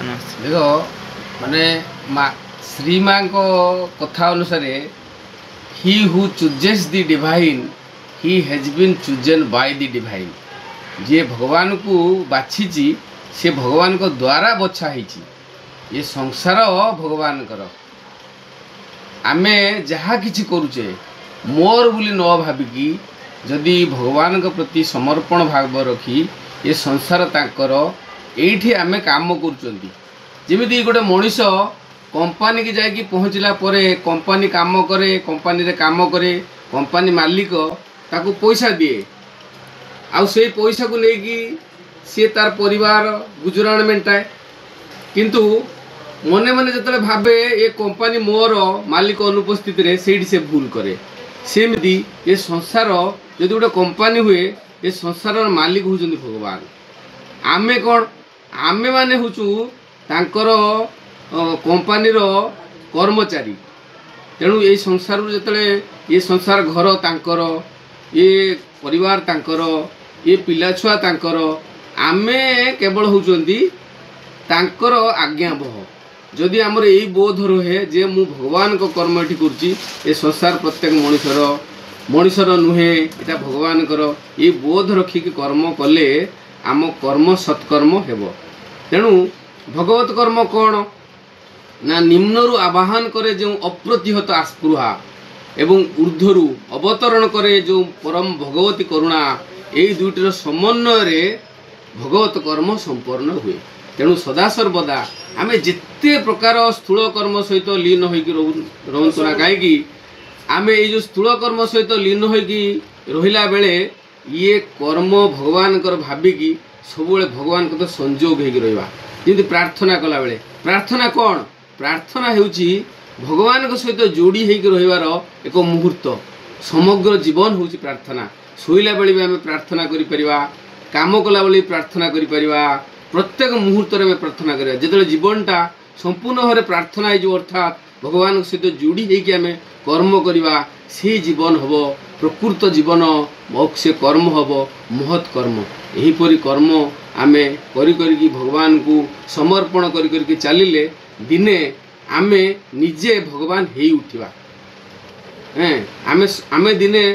देख माने श्री माँ को कथा अनुसार he who chooses the divine he has been chosen by the divine जे भगवान को बाछी से भगवान को द्वारा बछा है ये संसार भगवान कर आमे जहाँ किछि करुचे मोर बोली न भाविकी जदि भगवान के प्रति समर्पण भाव रखी ये संसार ताकर एठी आमे काम करुचंती जेमिति गोटे मनीष कंपनी की जाकि पहुँचला परे कंपनी काम करे कंपनी रे काम करे कंपनी मालिक ताकू पैसा दिए आउ से पैसा को लेकी सी तार परिवार गुजराण मेंटाए किंतु मने मने जतले भाबे ये कंपनी मोर मालिक अनुपस्थित रे सेठी से भूल करे सेमिति ये संसार यदि गोटे कंपनी हुए ये संसार मालिक होचंदी भगवान आमे कौन आमे माने होचु तांकर कंपनी रो कर्मचारी तेणु ये संसार जतले ये संसार घर तांकर ये परिवार तांकर ये पिला छुआ तांकर आमे केवल होचंदी तांकर आज्ञाबह जदि आमर यही बोध रहे जे मु भगवान को कर्म एठी करची ये संसार प्रत्येक मनुष्यर नुहे एटा भगवान कर ये बोध रखिक कर्म कले आम कर्म सत्कर्म हेब तेणु भगवत कर्म कौन ना निम्नरु आवाहन करे जो अप्रतिहत आस्पृहा एवं ऊर्ध्वरु अवतरण करे जो परम भगवती करुणा यही दुईटर समन्वय भगवत कर्म संपन्न हुए तेणु सदा सर्वदा आमे जिते प्रकार स्थूल कर्म सहित लीन होइकी रहंतु ना कहीं आमे ये जो स्थूल कर्म सहित लीन होइकी रहिला बेले ये कर्म भगवान कर भाविकी सब भगवान को तो संजोग होइकी रहिबा जेमति प्रार्थना कला बेले प्रार्थना कौन प्रार्थना हेउची भगवान को सहित जोड़ी होइकी रहिबार एक मुहूर्त समग्र जीवन होउची प्रार्थना सोइला बेले भी आमे प्रार्थना करि परिबा काम कला बेले प्रार्थना करि परिबा प्रत्येक मुहूर्त में प्रार्थना करिया जेतले जीवनटा संपूर्ण भाव प्रार्थना है जो अर्थात भगवान सहित जोड़ी होइकी आमे कर्म करिबा से जीवन हबो प्रकृत जीवन से कर्म हबो महत् कर्म यही परी कर्म आमे करी करी भगवान को समर्पण करी करी चलिले दिने आमे निजे भगवान हेई उठिबा आमे आमे दिने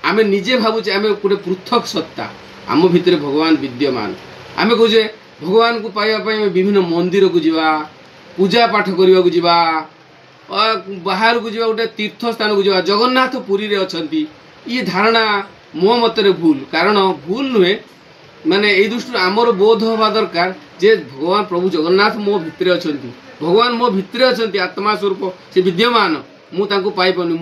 आमे निजे भावुचे आमे गोटे पृथक सत्ता आम भितर भगवान विद्यमान आमे कहे भगवान को पाइबा विभिन्न मंदिर को जीवा पूजा पाठ करने को जीवा बाहर को जीवा गोटे तीर्थ स्थान को जीवा जगन्नाथ पुरी रे अछंती ये धारणा मो मतरे भूल कारण भूल नुहे माने ये दृष्टि आमर बोध हवा दरकार जे भगवान प्रभु जगन्नाथ मो भितर अछंती भगवान मो भितर अछंती आत्मा स्वरूप से विद्यमान मु तांको पाई पानी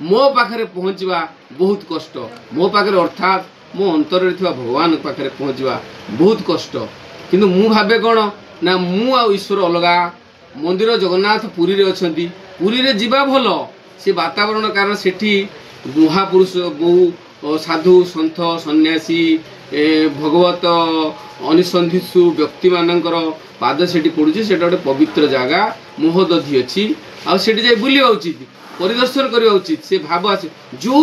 मो पाखरे पहुँचवा बहुत कष्ट मो पाखरे अर्थात मो अंतर भगवान पाखरे पहुँचवा बहुत कष्ट किंतु मु भावे कौन ना मु आ ईश्वर अलगा मंदिर जगन्नाथ पुरी रे अछंती पुरी रे जीवा भल से वातावरण कारण सेठी महापुरुष बहु साधु सन्थ सन्यासी भगवत अनिसंधिषु व्यक्ति मानकर पाद सेठी पड़ुची सेटा गोटे पवित्र जगह मोहदधि अच्छी आठ जाए बुलवा उचित परिदर्शन करवा उचित से भाव आस जो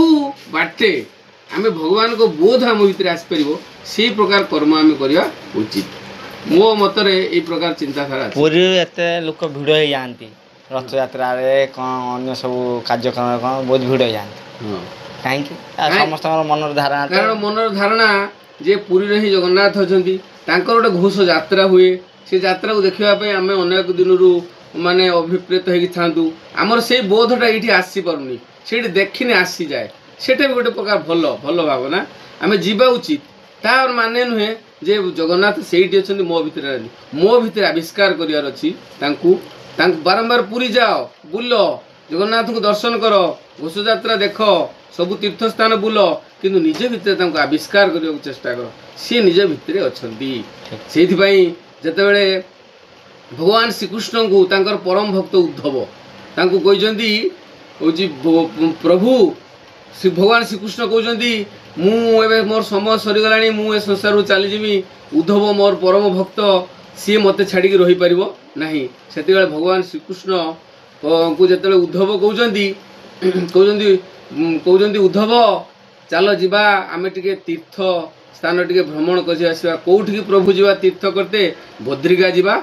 बाटे आमे भगवान को बोध आम भितर आसपर से प्रकार कर्म आम करवा उचित मो मतरे ये प्रकार चिंताधारा पुरी एते लोक भिड़ हो जाती रथ यात्रा कौन अन्य सब कार्यक्रम कौन बहुत भिड़ हो जाती कहीं समस्त मनर धारणा कारण मनर धारणा जे पुरी रे ही जगन्नाथ अछंती तांकर गोटे घोष यात्रा हुए से यात्रा को देखिबा आम अनेक दिन माने अभिप्रेत होगी था आमर से बोधटा ये आसी पारुनी से देखने आसी जाए सेटा भी गोटे प्रकार भल भल भावना आम जीवा उचित तार माने नुहे जे जगन्नाथ सेठी अच्छा मो भितर आविष्कार करार अच्छी बारंबार पुरी जाओ बुल जगन्नाथ को दर्शन कर घोष यात्रा देख सबु तीर्थ स्थान बुल किंतु निज भितर आविष्कार करने को चेष्टा कर सी निज भितर अच्छा से जितेबले भगवान श्रीकृष्ण को तांकर परम भक्त उद्धव तांको कहते हूँ प्रभु श्री भगवान श्रीकृष्ण कहते मुझे मोर समय सरीगला मुझे संसार चलीजी उद्धव मोर परम भक्त सी मत छाड़ी रही पार ना से भगवान श्रीकृष्ण को जिते उद्धव कहते उद्धव चल जीवा आम टे तीर्थ स्थान टे भ्रमण कर कौटी प्रभु जीवा तीर्थ करते बद्रिका जीवा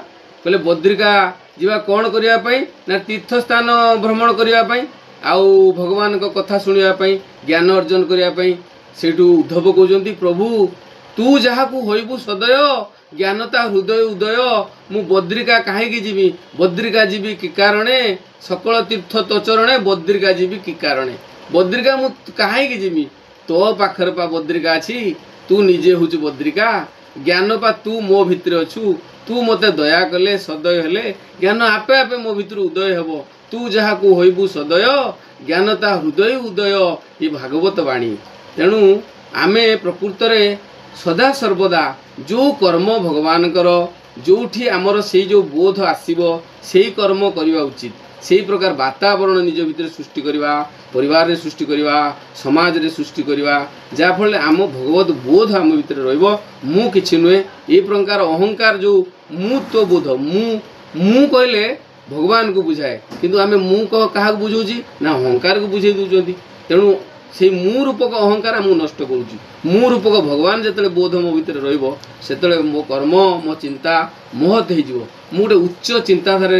कहले बद्रिका जीवा कौन करिया पई ना तीर्थ स्थान भ्रमण करिया पई आउ भगवान को कथा सुनिया पई ज्ञान अर्जन करिया पई सेठू उद्धव कहउजंती प्रभु तू जहा को होइबु सदय ज्ञानता हृदय उदय मु बद्रिका काहेकि जीवी बद्रिका जीवी कि कारणे सकल तीर्थ तो चरणे बद्रिका जीवी कि कारणे बद्रिका मु काहेकि जीवी तो पाखर पा बद्रिका अछि तू निजे हुच बद्रिका ज्ञान पा तू मो भितर अछु तू मते दया कले सदय हेले ज्ञान आपे आपे मो भितर उदय हेबो तू जहा को होइबु सदय ज्ञानता हृदय उदय ये भागवत वाणी तेणु आमे प्रकृत रे सदा सर्वदा जो कर्म भगवान कर जोठी आमर से जो बोध आसीबो सेही कर्म करिवा उचित सेही प्रकार वातावरण निज भितर सृष्टि करिवा परिवार रे सृष्टि करिवा समाज रे सृष्टि करिवा जा फल आम भगवत बोध आम भितर रहइबो मु किछि नुहे ए प्रकार अहंकार जो मु तो बोध मु कहले भगवान को बुझाए किंतु आमे मु कह काहा बुझौची ना अहंकार को बुझे दूचंती तेणु से मु रूपक अहंकार आम नष्ट करुच्ची मु रूपक भगवान जिते बोध मो भितर रतले मो कर्म मो चिंता महत हो गोटे उच्च चिंताधार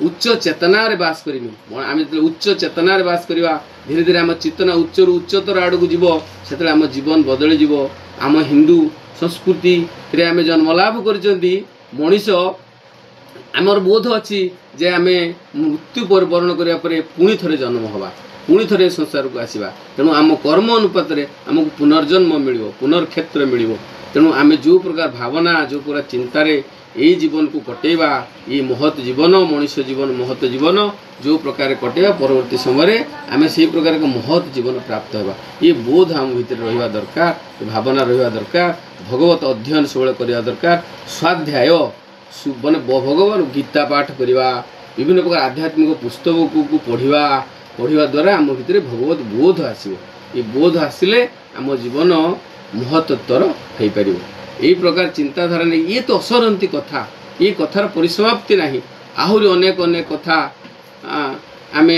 उच्च चेतना बास करी आम जो उच्च चेतना बास करवा धीरे धीरे आम चेतना उच्च रु उच्चतर आड़ को जीव से आम जीवन बदली जीव आम हिंदू संस्कृति रे आम जन्मलाभ कर मनीष आमर बोध अच्छी जे आम मृत्यु वर्ण करने पुणी थे जन्म हवा पुणी थे संसार को आसवा तेणु आम कर्म अनुपात आमको पुनर्जन्म मिल पुनर्क्षेत्र मिल तेणु आम जो प्रकार भावना जो प्रकार चिंतार यही जीवन को कटेवा ये महत जीवन मनुष्य जीवन महत जीवन जो प्रकार कटेवा परवर्ती समय आम से प्रकार का महत जीवन प्राप्त होगा ये बोध आम भीतर रहा दरकार भावना रहा दरकार भगवत अध्ययन सब करवा दरकार स्वाध्याय माने भगवान गीता पाठ करवा विभिन्न प्रकार आध्यात्मिक पुस्तक को पढ़ा द्वारा आम भितर भगवत बोध आसो ये बोध आसिले आम जीवन महत्तर हो पार यही प्रकार चिंताधारा नहीं ये तो असरंती कथा ये कथार परिसमाप्ति नहीं आहरी अनेक अनेक कथा आमे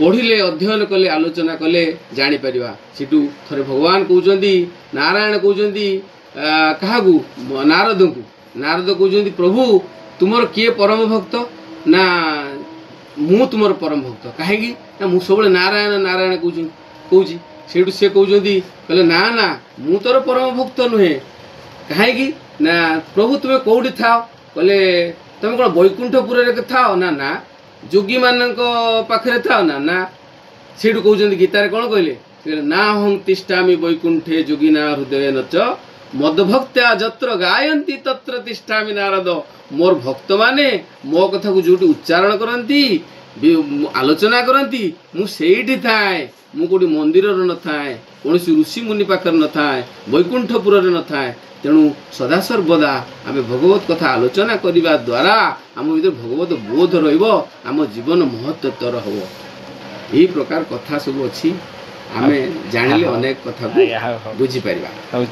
पढ़िले अध्ययन कले आलोचना कले जापर सेठू थे भगवान कहते नारायण कहते क्या नारद को नारद कहते प्रभु तुमर किए परम भक्त ना मु तुमर परम भक्त कहीं ना मु सब नारायण नारायण कहूँ सेठू सी कहते कहले ना ना मु तोर परम भक्त नुहे कहीं ना प्रभु तुम्हें कौटी था कहले तुम कौन बैकुंठपुर था ना ना जोगी मान पाखे था ना ना सेठू कहते गीतार कौन कहले ना हं तिष्ठामि बैकुंठे जोगिना हृदय नच मदभक्त्या जत्र गायन्ति तत्र तिष्ठामि नारद मोर भक्त माने मो कथा को जोटी उच्चारण करती आलोचना करती मु सेठी थाए मु कोटी मंदिर न थाए कौन ऋषि मुनि पाखर न थाए बैकुंठपुर न थाए तेणु सदा सर्वदा आम भगवत कथा आलोचना करने द्वारा आम भीतर भगवत बोध रम जीवन महत्तर हम यही प्रकार कथा सब अच्छी आम जानिले अनेक कथा बुझी पारिबा।